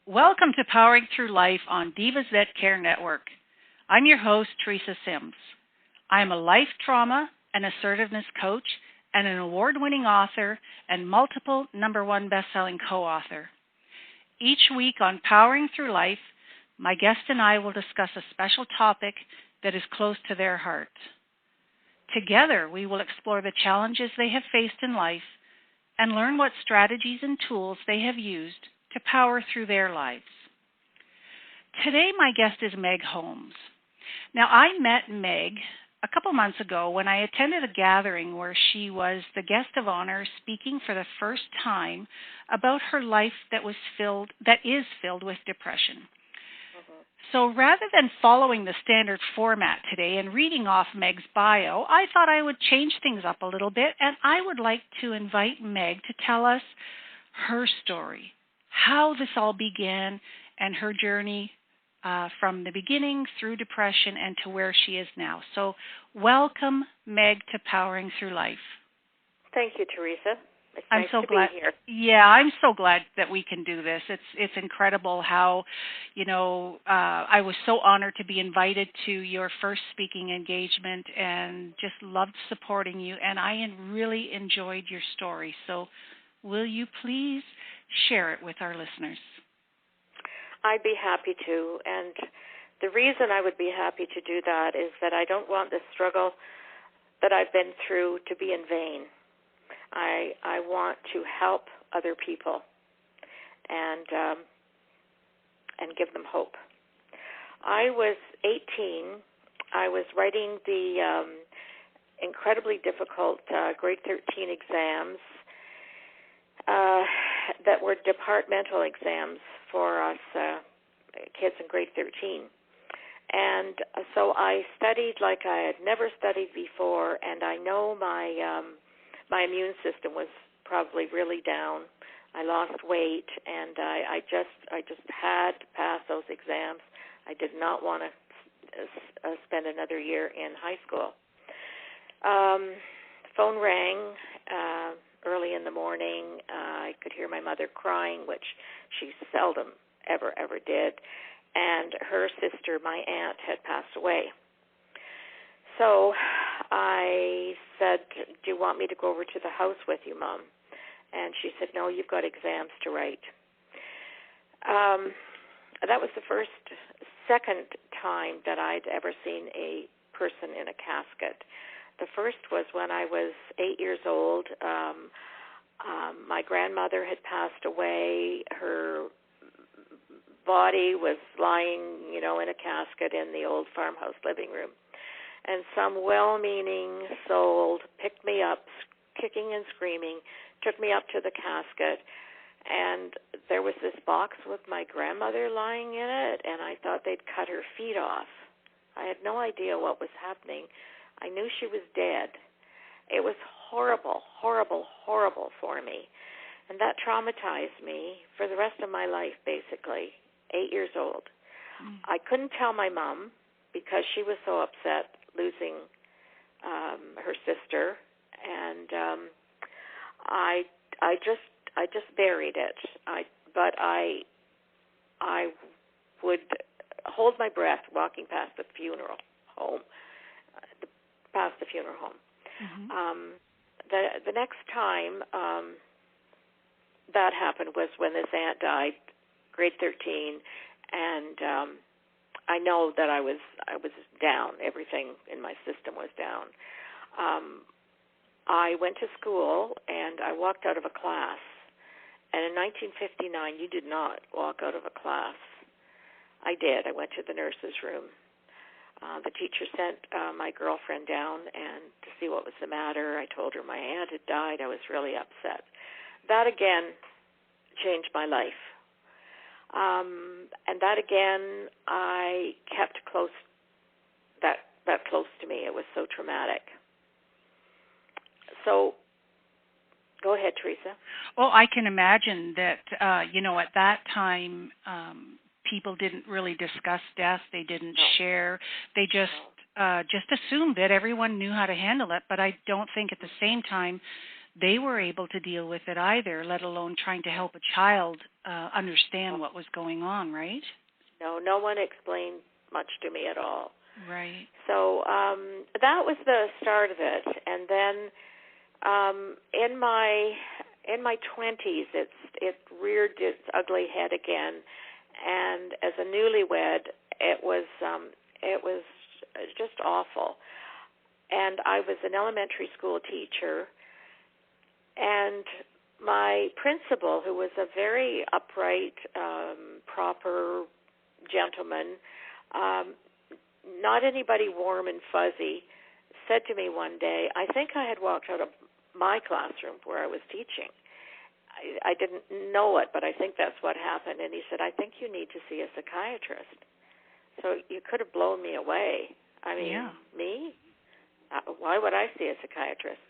Welcome to Powering Through Life on Divas Vet Care Network. I'm your host, Teresa Sims. I'm a life trauma and assertiveness coach and an award-winning author and multiple #1 best-selling co-author. Each week on Powering Through Life, my guest and I will discuss a special topic that is close to their heart. Together, we will explore the challenges they have faced in life and learn what strategies and tools they have used to power through their lives. Today, my guest is Meg Holmes. Now, I met Meg a couple months ago when I attended a gathering where she was the guest of honor speaking for the first time about her life that is filled with depression. So rather than following the standard format today and reading off Meg's bio, I thought I would change things up a little bit, and I would like to invite Meg to tell us her story, how this all began, and her journey from the beginning through depression and to where she is now. So welcome, Meg, to Powering Through Life. Thank you, Teresa. It's I'm nice so to glad. be here. Yeah, I'm so glad that we can do this. It's incredible how, I was so honored to be invited to your first speaking engagement and just loved supporting you. And I really enjoyed your story. So will you please share it with our listeners? I'd be happy to. And the reason I would be happy to do that is that I don't want the struggle that I've been through to be in vain. I want to help other people and give them hope. I was 18. I was writing the incredibly difficult grade 13 exams that were departmental exams for us kids in grade 13. And so I studied like I had never studied before, and I know my immune system was probably really down. I lost weight, and I just had to pass those exams. I did not want to spend another year in high school. Phone rang early in the morning. I could hear my mother crying, which she seldom ever did, and her sister, my aunt, had passed away. So I said, "Do you want me to go over to the house with you, Mom?" And she said, "No, you've got exams to write." That was the second time that I'd ever seen a person in a casket. The first was when I was 8 years old. My grandmother had passed away. Her body was lying, in a casket in the old farmhouse living room. And some well-meaning soul picked me up, kicking and screaming, took me up to the casket, and there was this box with my grandmother lying in it, and I thought they'd cut her feet off. I had no idea what was happening. I knew she was dead. It was horrible, horrible, horrible for me, and that traumatized me for the rest of my life, basically, 8 years old. I couldn't tell my mom because she was so upset losing her sister, and I just buried it. But I would hold my breath walking past the funeral home. Mm-hmm. The next time that happened was when this aunt died, grade 13, and I know that I was down. Everything in my system was down. I went to school, and I walked out of a class. And in 1959, you did not walk out of a class. I did. I went to the nurse's room. The teacher sent my girlfriend down and to see what was the matter. I told her my aunt had died. I was really upset. That, again, changed my life. And that, again, I kept that close to me. It was so traumatic. So, go ahead, Teresa. Well, I can imagine that, at that time, people didn't really discuss death. They didn't share. They just assumed that everyone knew how to handle it. But I don't think at the same time they were able to deal with it either, let alone trying to help a child understand what was going on, right? No one explained much to me at all. Right. So that was the start of it, and then in my 20s, it reared its ugly head again, and as a newlywed, it was just awful. And I was an elementary school teacher, and my principal, who was a very upright, proper gentleman, not anybody warm and fuzzy, said to me one day, I think I had walked out of my classroom where I was teaching. I didn't know it, but I think that's what happened. And he said, I think you need to see a psychiatrist. So you could have blown me away. I mean, yeah. Me? Why would I see a psychiatrist?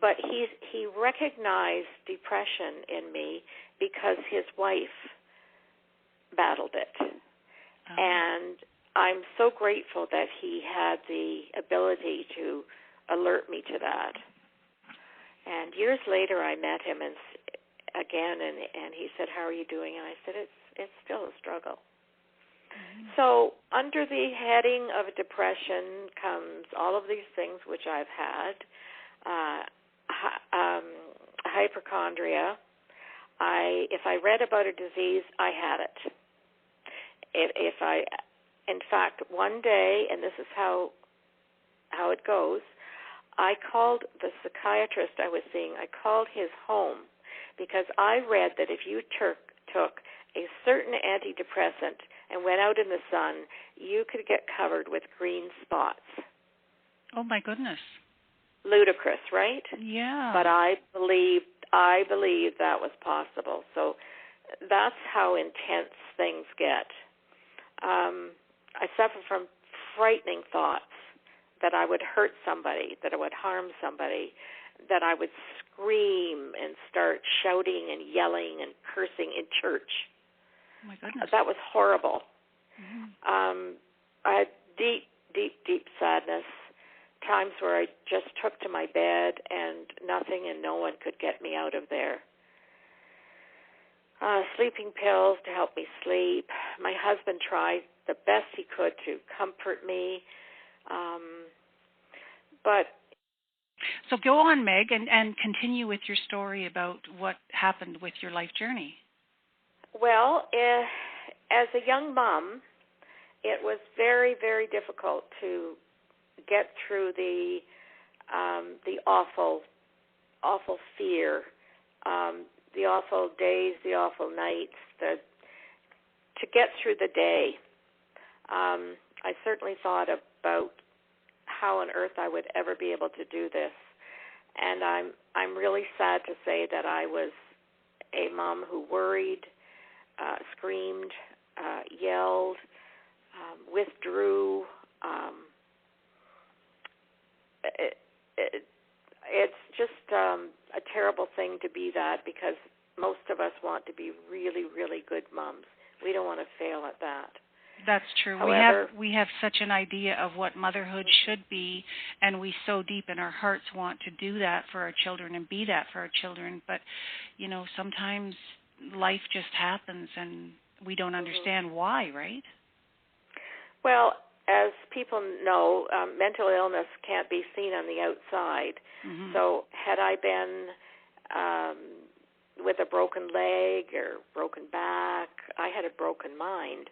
But he recognized depression in me because his wife battled it. Oh. And I'm so grateful that he had the ability to alert me to that. And years later, I met him again, and he said, "How are you doing?" And I said, "It's still a struggle." Mm-hmm. So under the heading of depression comes all of these things which I've had: hypochondria. If I read about a disease, I had it. In fact, one day, and this is how it goes, I called the psychiatrist I was seeing. I called his home because I read that if you took a certain antidepressant and went out in the sun, you could get covered with green spots. Oh my goodness! Ludicrous, right? Yeah. But I believed that was possible. So that's how intense things get. I suffer from frightening thoughts that I would hurt somebody, that I would harm somebody, that I would scream and start shouting and yelling and cursing in church. Oh my goodness. That was horrible. Mm-hmm. I had deep sadness, times where I just took to my bed and nothing and no one could get me out of there. Sleeping pills to help me sleep. My husband tried the best he could to comfort me. But so go on, Meg, and continue with your story about what happened with your life journey. Well, as a young mom, it was very, very difficult to get through the awful fear, the awful days, the awful nights, to get through the day. I certainly thought about how on earth I would ever be able to do this, and I'm really sad to say that I was a mom who worried, screamed, yelled, withdrew. It's just a terrible thing to be that, because most of us want to be really, really good moms. We don't want to fail at that. That's true. However, we have such an idea of what motherhood should be, and we so deep in our hearts want to do that for our children and be that for our children. But, sometimes life just happens, and we don't understand why, right? Well, as people know, mental illness can't be seen on the outside. Mm-hmm. So had I been with a broken leg or broken back, I had a broken mind.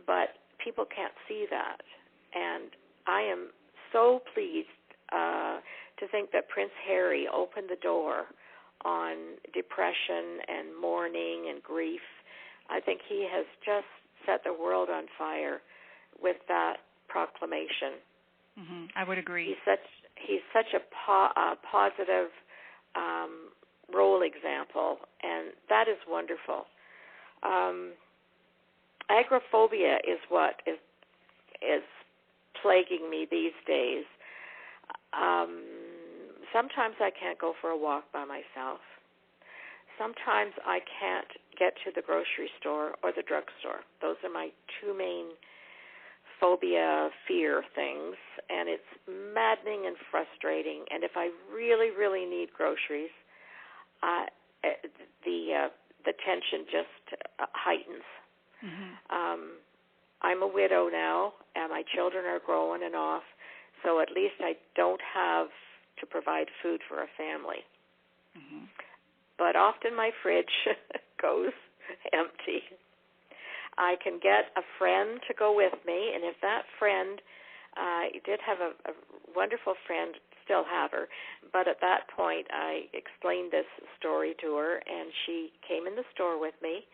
But people can't see that. And I am so pleased to think that Prince Harry opened the door on depression and mourning and grief. I think he has just set the world on fire with that proclamation. Mm-hmm. I would agree. He's such a positive role example, and that is wonderful. Agoraphobia is what is plaguing me these days. Sometimes I can't go for a walk by myself. Sometimes I can't get to the grocery store or the drugstore. Those are my two main phobia, fear things, and it's maddening and frustrating. And if I really, really need groceries, the tension just heightens. Mm-hmm. I'm a widow now, and my children are growing and off, so at least I don't have to provide food for a family. Mm-hmm. But often my fridge goes empty. I can get a friend to go with me, and if that friend, I did have a wonderful friend, still have her, but at that point I explained this story to her, and she came in the store with me.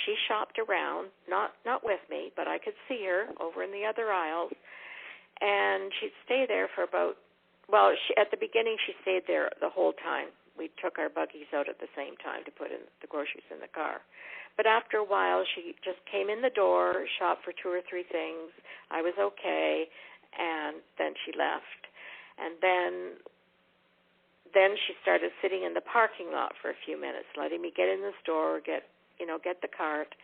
She shopped around, not with me, but I could see her over in the other aisles, and she'd stay there for about, at the beginning she stayed there the whole time. We took our buggies out at the same time to put in the groceries in the car. But after a while, she just came in the door, shopped for 2 or 3 things. I was okay, and then she left. And then she started sitting in the parking lot for a few minutes, letting me get in the store, get the cart,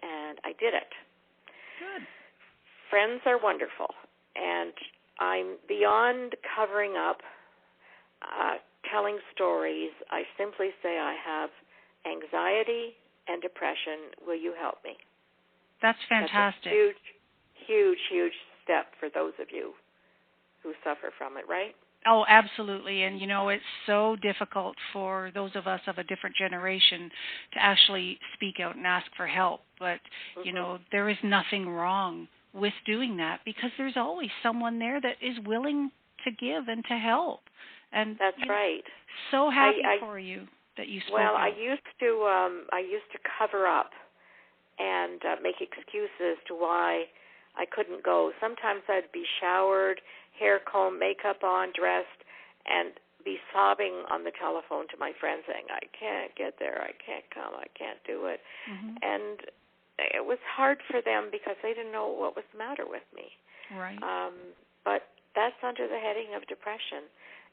and I did it. Good. Friends are wonderful, and I'm beyond covering up, telling stories. I simply say I have anxiety and depression. Will you help me? That's fantastic. That's a huge, huge, huge step for those of you who suffer from it, right? Oh, absolutely. And, it's so difficult for those of us of a different generation to actually speak out and ask for help. But, there is nothing wrong with doing that because there's always someone there that is willing to give and to help. And that's right. So happy for you that you spoke out. I used to cover up and make excuses to why I couldn't go. Sometimes I'd be showered, hair combed, makeup on, dressed, and be sobbing on the telephone to my friends saying, I can't get there, I can't come, I can't do it. Mm-hmm. And it was hard for them because they didn't know what was the matter with me. Right. But that's under the heading of depression,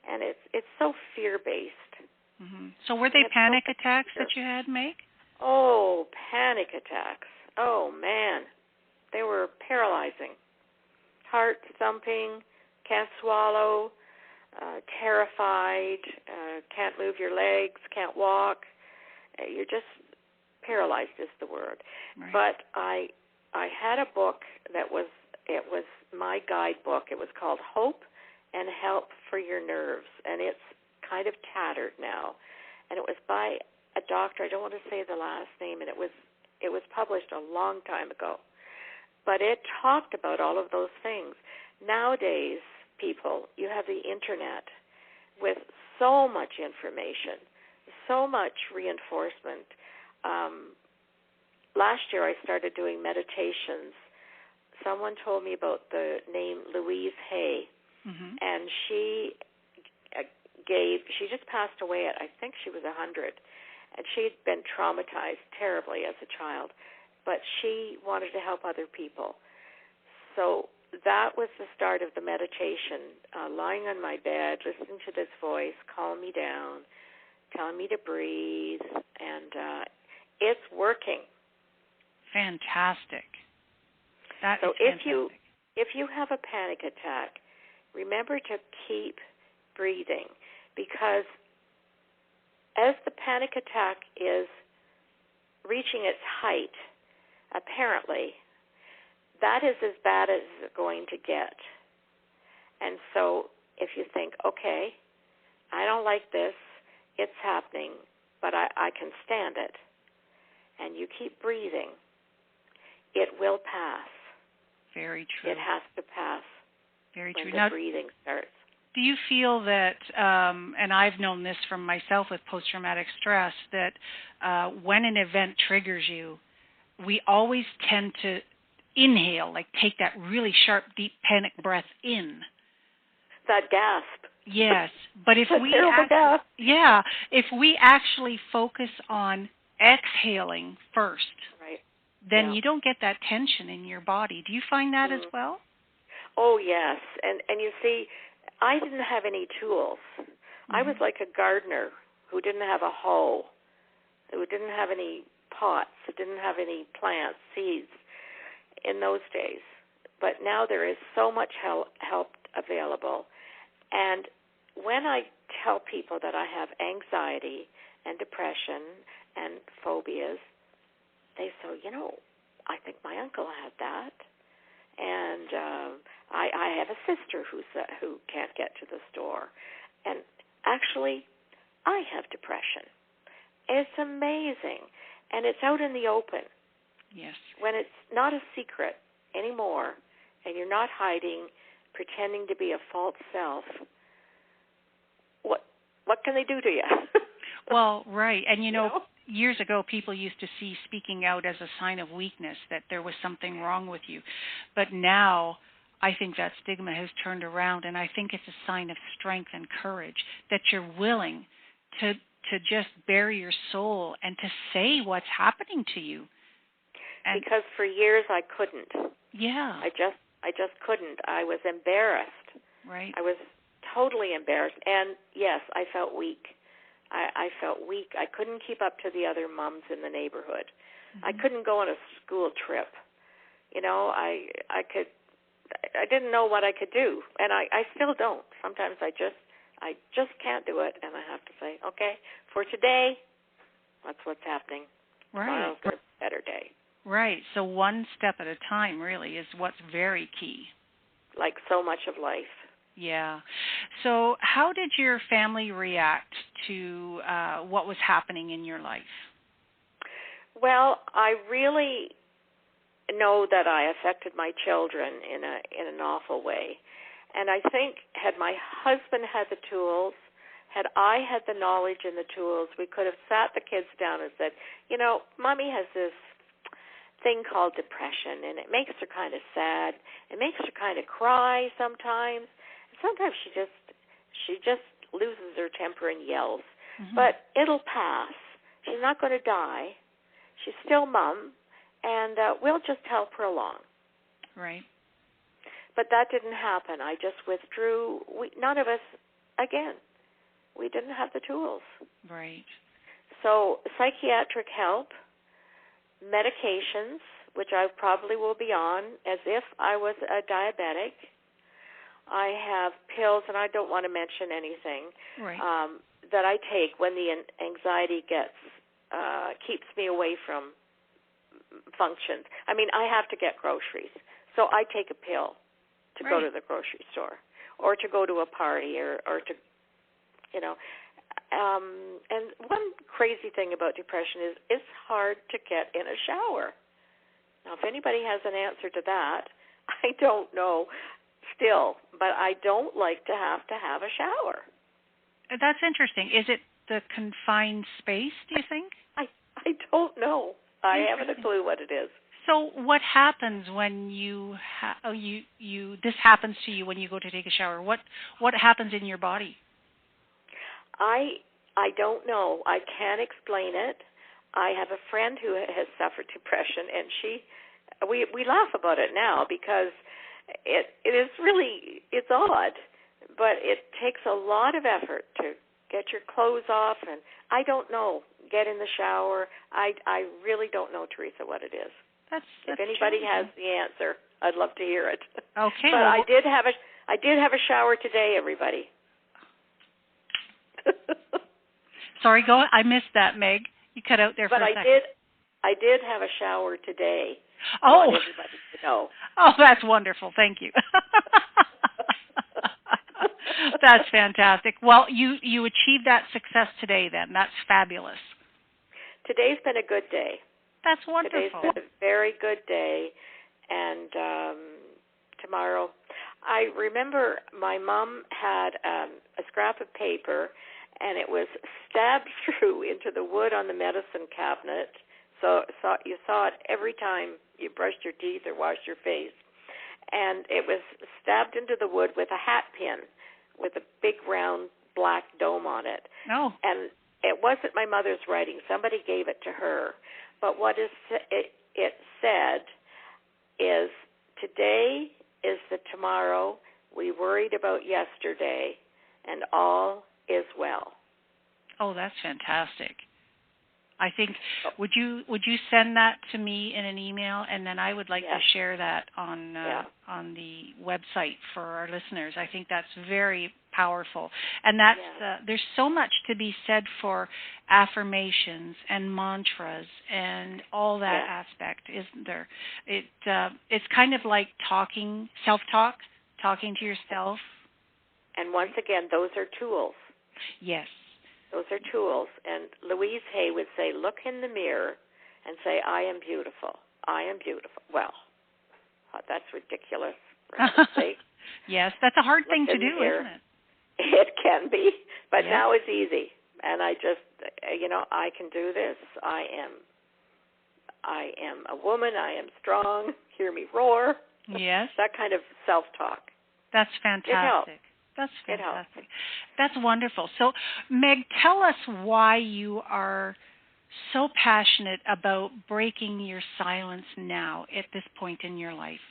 and it's so fear-based. Mm-hmm. So were they panic attacks that you had, Meg? Oh, panic attacks. Oh, man. They were paralyzing. Heart thumping, can't swallow, terrified, can't move your legs, can't walk. You're just paralyzed is the word. Right. But I had a book it was my guidebook. It was called Hope and Help for Your Nerves, and it's kind of tattered now. And it was by a doctor. I don't want to say the last name, and it was published a long time ago. But it talked about all of those things. Nowadays, people, you have the Internet with so much information, so much reinforcement. Last year I started doing meditations. Someone told me about the name Louise Hay, mm-hmm. and she just passed away at, I think she was 100, and she'd been traumatized terribly as a child, but she wanted to help other people. So that was the start of the meditation, lying on my bed, listening to this voice, calm me down, telling me to breathe, and it's working. Fantastic. That so is fantastic. if you have a panic attack, remember to keep breathing, because as the panic attack is reaching its height, apparently, that is as bad as it's going to get. And so if you think, okay, I don't like this, it's happening, but I can stand it, and you keep breathing, it will pass. Very true. It has to pass. Very when true. the Now, breathing starts. do you feel that, and I've known this from myself with post-traumatic stress, that when an event triggers you, we always tend to inhale, like take that really sharp, deep panic breath in. That gasp. Yes, but if we if we actually focus on exhaling first, right, then you don't get that tension in your body. Do you find that as well? Oh yes, and you see, I didn't have any tools. I was like a gardener who didn't have a hoe, who didn't have any pots, who didn't have any plants, seeds in those days. But now there is so much help available. And when I tell people that I have anxiety and depression and phobias, they say, I think my uncle had that. And I have a sister who can't get to the store. And actually, I have depression. It's amazing. And it's out in the open. Yes. When it's not a secret anymore, and you're not hiding, pretending to be a false self, what can they do to you? Well, right. And, You know? years ago, people used to see speaking out as a sign of weakness, that there was something wrong with you. But now I think that stigma has turned around, and I think it's a sign of strength and courage that you're willing to just bare your soul and to say what's happening to you. And because for years I couldn't. Yeah. I just couldn't. I was embarrassed. Right. I was totally embarrassed. And yes, I felt weak. I felt weak. I couldn't keep up to the other moms in the neighborhood. Mm-hmm. I couldn't go on a school trip. I didn't know what I could do, and I still don't. Sometimes I just can't do it, and I have to say, okay, for today, that's what's happening. Right. Tomorrow's a better day. Right. So one step at a time really is what's very key. Like so much of life. Yeah. So how did your family react to what was happening in your life? Well, I really know that I affected my children in an awful way. And I think had my husband had the tools, had I had the knowledge and the tools, we could have sat the kids down and said, Mommy has this thing called depression, and it makes her kind of sad. It makes her kind of cry sometimes. Sometimes she just loses her temper and yells. Mm-hmm. But it'll pass. She's not going to die. She's still Mom, and we'll just help her along. Right. But that didn't happen. I just withdrew. None of us, again, we didn't have the tools. Right. So psychiatric help, medications, which I probably will be on as if I was a diabetic. I have pills, and I don't want to mention anything, right. That I take when the anxiety keeps me away from functions. I mean, I have to get groceries, so I take a pill to right. go to the grocery store or to go to a party or to, and one crazy thing about depression is it's hard to get in a shower. Now, if anybody has an answer to that, I don't know still, but I don't like to have a shower. That's interesting. Is it the confined space, do you think? I don't know. I haven't a clue what it is. So what happens when this happens to you when you go to take a shower? What happens in your body? I don't know. I can't explain it. I have a friend who has suffered depression, and we laugh about it now because it's odd, but it takes a lot of effort to get your clothes off, and I don't know. Get in the shower. I really don't know, Teresa, what it is. If anybody has the answer, I'd love to hear it. Okay. But I did have a shower today, everybody. Sorry, go. I missed that, Meg. You cut out there for a second. But I did have a shower today. Oh. I want everybody to know. Oh, that's wonderful. Thank you. That's fantastic. Well, you achieved that success today then. That's fabulous. Today's been a good day. That's wonderful. Today's been a very good day. And tomorrow, I remember my mom had a scrap of paper, and it was stabbed through into the wood on the medicine cabinet. So you saw it every time you brushed your teeth or washed your face. And it was stabbed into the wood with a hat pin with a big round black dome on it. Oh. And it wasn't my mother's writing. Somebody gave it to her. But what it said is, today is the tomorrow we worried about yesterday, and all is well. Oh, that's fantastic. I think would you send that to me in an email, and then I would like to share that on the website for our listeners. I think that's very powerful, and that's there's so much to be said for affirmations and mantras and all that aspect, isn't there? It's kind of like self-talk, talking to yourself. And once again, those are tools. Yes. Those are tools. And Louise Hay would say, look in the mirror and say, I am beautiful. I am beautiful. Well, that's ridiculous, for heaven's sake. Yes, that's a hard thing to do, isn't it? It can be, but now it's easy. And I just, I can do this. I am a woman. I am strong. Hear me roar. Yes. That kind of self-talk. That's fantastic. It helps. That's fantastic. That's wonderful. So, Meg, tell us why you are so passionate about breaking your silence now at this point in your life.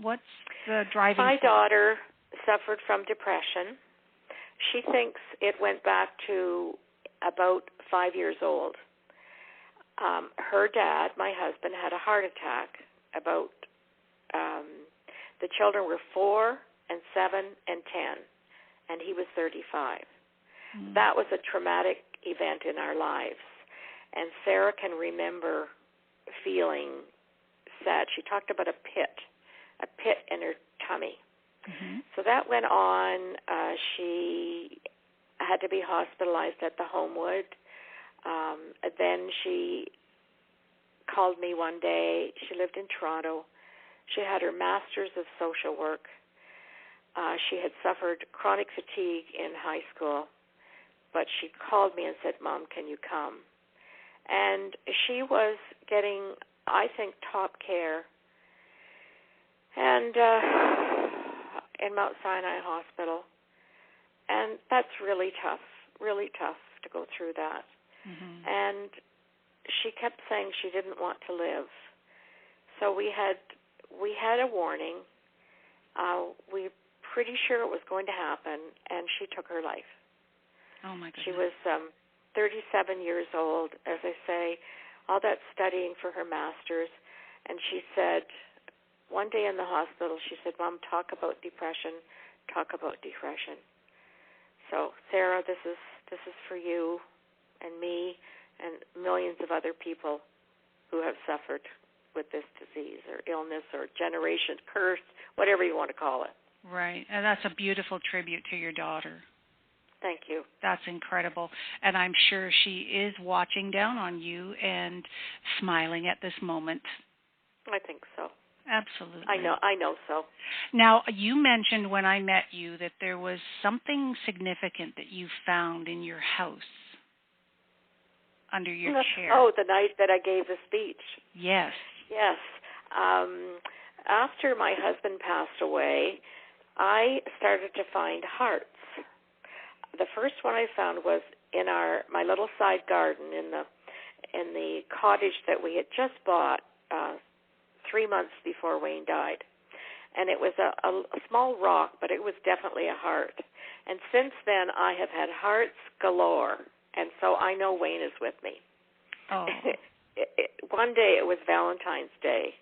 What's the driving force? My daughter suffered from depression. She thinks it went back to about 5 years old. Her dad, my husband, had a heart attack. The children were 4 and 7 and 10, and he was 35. Mm-hmm. That was a traumatic event in our lives, and Sarah can remember feeling sad. She talked about a pit in her tummy. Mm-hmm. So that went on. She had to be hospitalized at the Homewood. Then she called me one day. She lived in Toronto. She had her master's of social work. She had suffered chronic fatigue in high school, but she called me and said, Mom, can you come? And she was getting, I think, top care and in Mount Sinai Hospital. And that's really tough to go through that. Mm-hmm. And she kept saying she didn't want to live. So we had a warning. We pretty sure it was going to happen, and she took her life. Oh, my goodness. She was 37 years old, as I say, all that studying for her master's, and she said, one day in the hospital, she said, Mom, talk about depression. So, Sarah, this is for you and me and millions of other people who have suffered with this disease or illness or generation curse, whatever you want to call it. Right, and that's a beautiful tribute to your daughter. Thank you. That's incredible, and I'm sure she is watching down on you and smiling at this moment. I think so. Absolutely. I know so. Now, you mentioned when I met you that there was something significant that you found in your house under your chair. Oh, the night that I gave the speech. Yes. Yes. After my husband passed away, I started to find hearts. The first one I found was in my little side garden in the cottage that we had just bought 3 months before Wayne died. And it was a small rock, but it was definitely a heart. And since then, I have had hearts galore. And so I know Wayne is with me. Oh. One day it was Valentine's Day.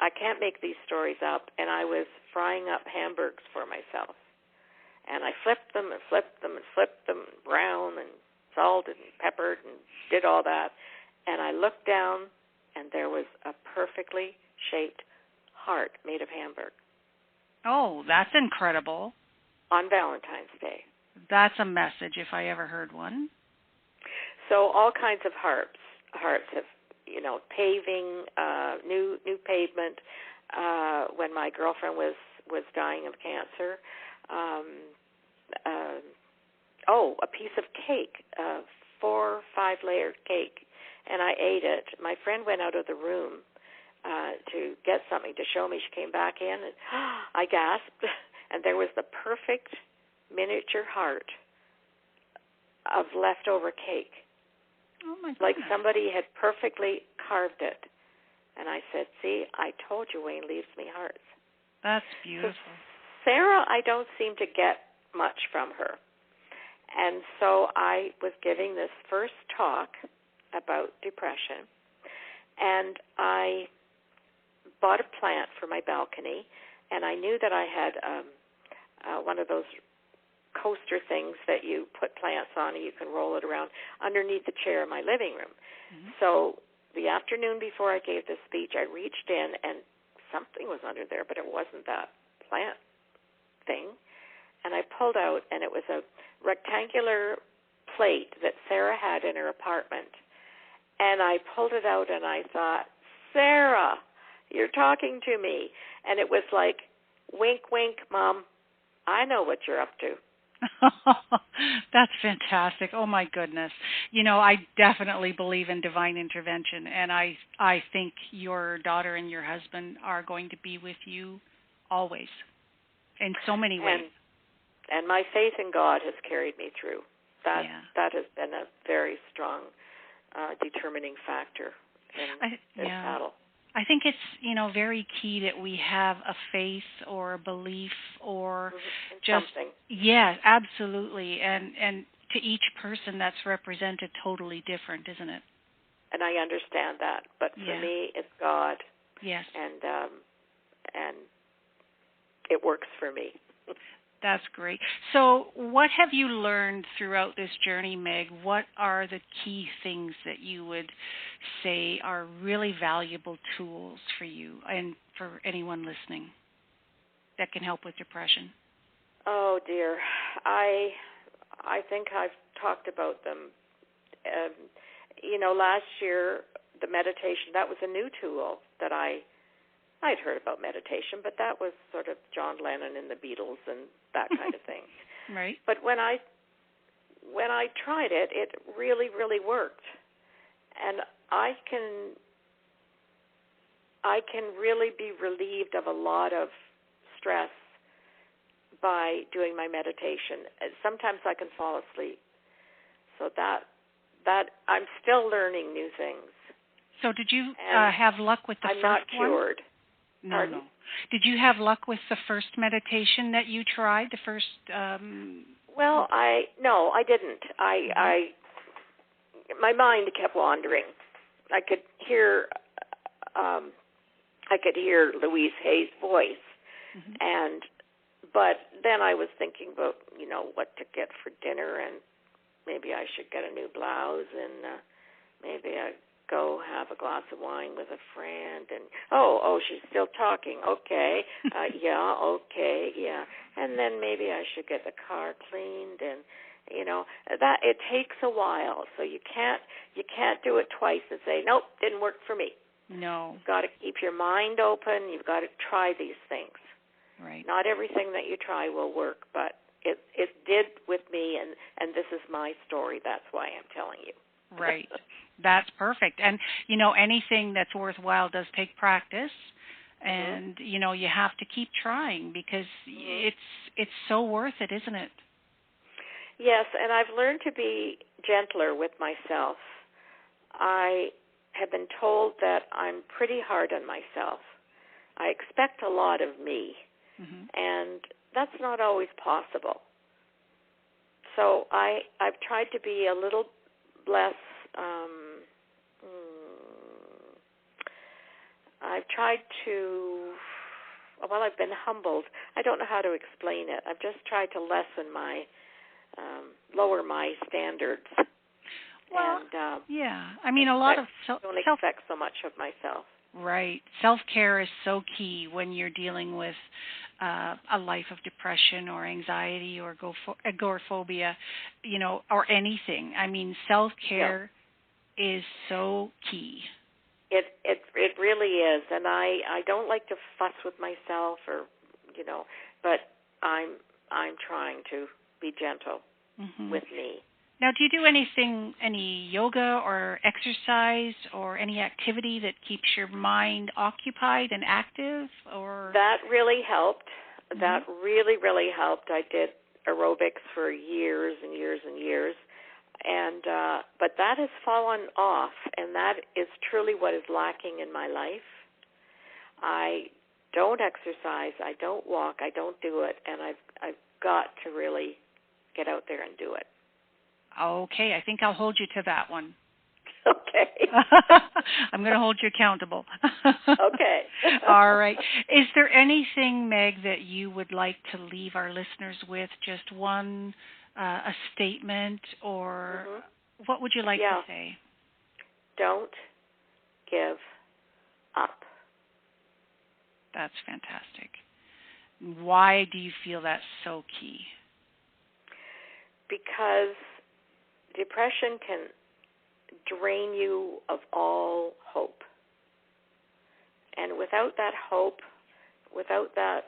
I can't make these stories up, and I was frying up hamburgers for myself. And I flipped them brown and salted and peppered and did all that. And I looked down, and there was a perfectly shaped heart made of hamburger. Oh, that's incredible. On Valentine's Day. That's a message if I ever heard one. So all kinds of hearts have, paving, new pavement. When my girlfriend was dying of cancer, a piece of cake, 4 or 5 layered cake, and I ate it. My friend went out of the room to get something to show me. She came back in, and I gasped, and there was the perfect miniature heart of leftover cake. Oh my goodness. Like somebody had perfectly carved it. And I said, see, I told you Wayne leaves me hearts. That's beautiful. So Sarah, I don't seem to get much from her. And so I was giving this first talk about depression, and I bought a plant for my balcony, and I knew that I had one of those coaster things that you put plants on and you can roll it around underneath the chair in my living room. Mm-hmm. So the afternoon before I gave this speech, I reached in and something was under there, but it wasn't that plant thing. And I pulled out, and it was a rectangular plate that Sarah had in her apartment. And I pulled it out, and I thought, Sarah, you're talking to me. And it was like, wink, wink, Mom, I know what you're up to. That's fantastic. Oh, my goodness. You know, I definitely believe in divine intervention, and I think your daughter and your husband are going to be with you always in so many ways. And my faith in God has carried me through. That has been a very strong determining factor in this battle. I think it's, you know, very key that we have a faith or a belief or just something. Yeah, absolutely. And to each person that's represented totally different, isn't it? And I understand that, but for me it's God. Yes. And it works for me. That's great. So what have you learned throughout this journey, Meg? What are the key things that you would say are really valuable tools for you and for anyone listening that can help with depression? Oh, dear. I think I've talked about them. You know, last year, the meditation, that was a new tool that I'd heard about meditation, but that was sort of John Lennon and the Beatles and that kind of thing. Right. But when I tried it, it really, really worked. And I can really be relieved of a lot of stress by doing my meditation. Sometimes I can fall asleep. So that I'm still learning new things. So did you have luck with the I'm first not one? cured. No, Pardon? no. Did you have luck with the first meditation that you tried? The first? Well, I didn't. My mind kept wandering. I could hear Louise Hay's voice, but then I was thinking about, you know, what to get for dinner, and maybe I should get a new blouse, and maybe I go have a glass of wine with a friend, and she's still talking. Okay, and then maybe I should get the car cleaned, and you know that it takes a while. So you can't do it twice and say nope, didn't work for me. No, you've got to keep your mind open. You've got to try these things. Right. Not everything that you try will work, but it did with me, and this is my story. That's why I'm telling you. Right. That's perfect. And, you know, anything that's worthwhile does take practice. And, you know, you have to keep trying because it's so worth it, isn't it? Yes, and I've learned to be gentler with myself. I have been told that I'm pretty hard on myself. I expect a lot of me, and that's not always possible. So I've tried to be a little less, I've been humbled. I don't know how to explain it. I've just tried to lessen my, lower my standards. Well, and, I mean, a lot of don't expect so much of myself. Right. Self-care is so key when you're dealing with a life of depression or anxiety or agoraphobia, you know, or anything. I mean, self-care is so key. It really is, and I don't like to fuss with myself, or you know, but I'm trying to be gentle with me. Now, do you do any yoga or exercise or any activity that keeps your mind occupied and active? Or that really helped. That really, really helped. I did aerobics for years and years and years, and but that has fallen off, and that is truly what is lacking in my life. I don't exercise. I don't walk. I don't do it, and I've got to really get out there and do it. Okay, I think I'll hold you to that one. Okay. I'm going to hold you accountable. Okay. All right. Is there anything, Meg, that you would like to leave our listeners with? Just one, a statement, or what would you like to say? Don't give up. That's fantastic. Why do you feel that's so key? Because depression can drain you of all hope. And without that hope, without that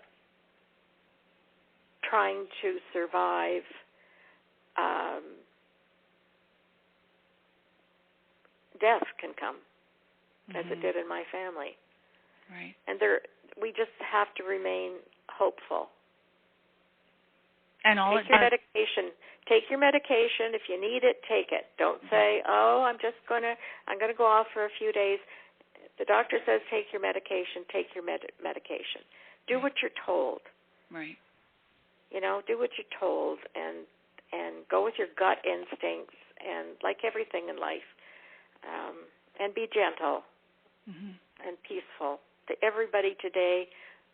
trying to survive, death can come, as it did in my family. Right. And we just have to remain hopeful. And all take your medication. Take your medication. If you need it, take it. Don't say, "Oh, I'm going to go off for a few days." The doctor says take your medication. Take your medication. Do what you're told. Right. Do what you're told, and go with your gut instincts, and like everything in life, and be gentle and peaceful to everybody today,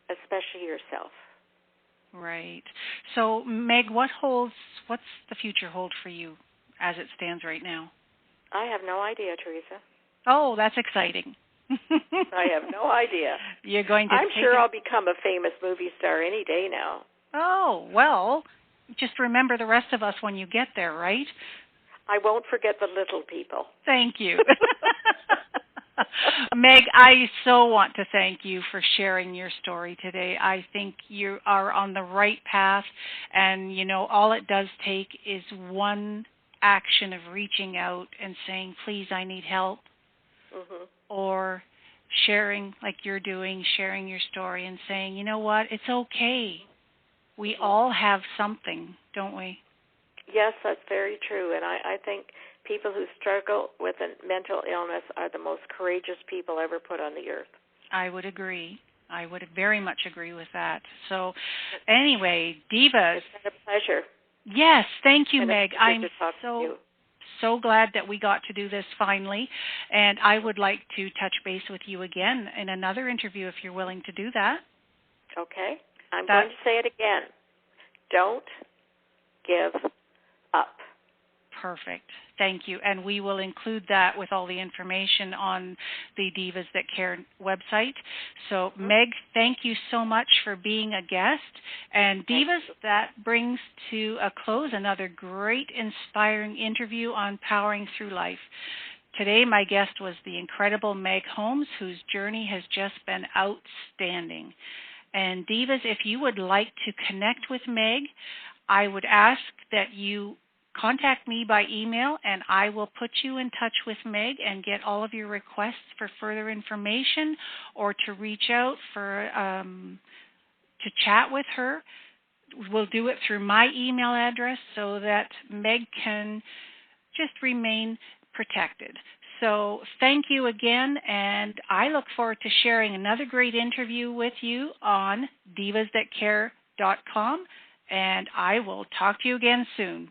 especially yourself. Right. So, Meg, what's the future hold for you as it stands right now? I have no idea, Teresa. Oh, that's exciting. I have no idea. You're going to I'm sure I'll become a famous movie star any day now. Oh, well, just remember the rest of us when you get there, right? I won't forget the little people. Thank you. Meg, I so want to thank you for sharing your story today. I think you are on the right path, and, all it does take is one action of reaching out and saying, please, I need help, or sharing like you're doing, sharing your story and saying, you know what, it's okay. We all have something, don't we? Yes, that's very true, and I think people who struggle with a mental illness are the most courageous people ever put on the earth. I would agree. I would very much agree with that. So, anyway, Divas. It's been a pleasure. Yes, thank you, and Meg. I'm so glad that we got to do this finally, and I would like to touch base with you again in another interview if you're willing to do that. Okay. I'm going to say it again. Don't give up. Perfect. Thank you. And we will include that with all the information on the Divas That Care website. So, Meg, thank you so much for being a guest. And Divas, that brings to a close another great, inspiring interview on Powering Through Life. Today, my guest was the incredible Meg Holmes, whose journey has just been outstanding. And Divas, if you would like to connect with Meg, I would ask that you contact me by email, and I will put you in touch with Meg and get all of your requests for further information or to reach out for to chat with her. We'll do it through my email address so that Meg can just remain protected. So thank you again, and I look forward to sharing another great interview with you on divasthatcare.com, and I will talk to you again soon.